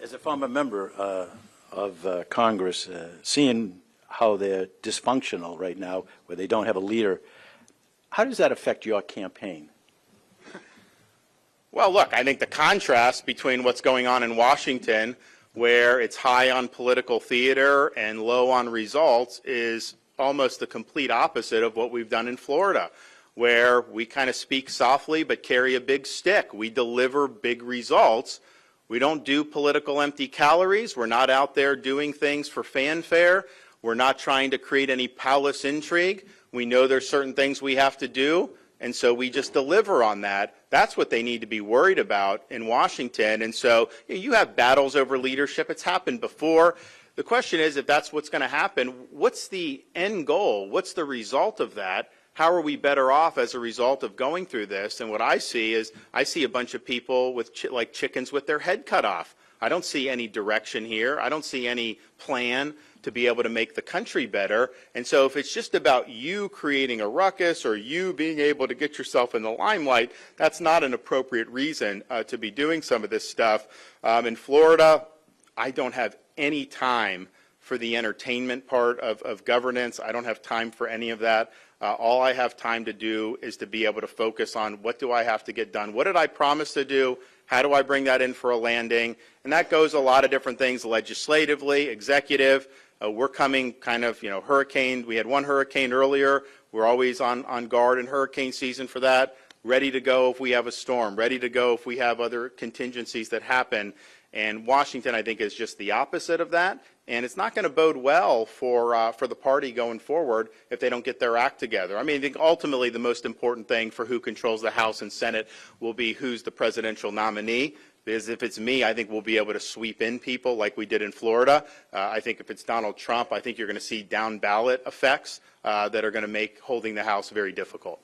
As a former member of Congress, seeing how they're dysfunctional right now, where they don't have a leader, how does that affect your campaign? Well, look, I think the contrast between what's going on in Washington, where it's high on political theater and low on results, is almost the complete opposite of what we've done in Florida, where we kind of speak softly but carry a big stick. We deliver big results. We don't do political empty calories. We're not out there doing things for fanfare. We're not trying to create any palace intrigue. We know there's certain things we have to do, and so we just deliver on that. That's what they need to be worried about in Washington. And so you have battles over leadership. It's happened before. The question is, if that's what's going to happen, what's the end goal? What's the result of that? How are we better off as a result of going through this? And what I see is, I see a bunch of people with like chickens with their head cut off. I don't see any direction here. I don't see any plan to be able to make the country better. And so if it's just about you creating a ruckus or you being able to get yourself in the limelight, that's not an appropriate reason to be doing some of this stuff. In Florida, I don't have any time for the entertainment part of governance. I don't have time for any of that. All I have time to do is to be able to focus on what do I have to get done? What did I promise to do? How do I bring that in for a landing? And that goes a lot of different things, legislatively, executive. We're coming kind of, hurricane. We had one hurricane earlier. We're always on guard in hurricane season for that. Ready to go if we have a storm. Ready to go if we have other contingencies that happen. And Washington, I think, is just the opposite of that. And it's not going to bode well for the party going forward if they don't get their act together. I mean, I think ultimately the most important thing for who controls the House and Senate will be who's the presidential nominee. Because if it's me, I think we'll be able to sweep in people like we did in Florida. I think if it's Donald Trump, I think you're going to see down ballot effects that are going to make holding the House very difficult.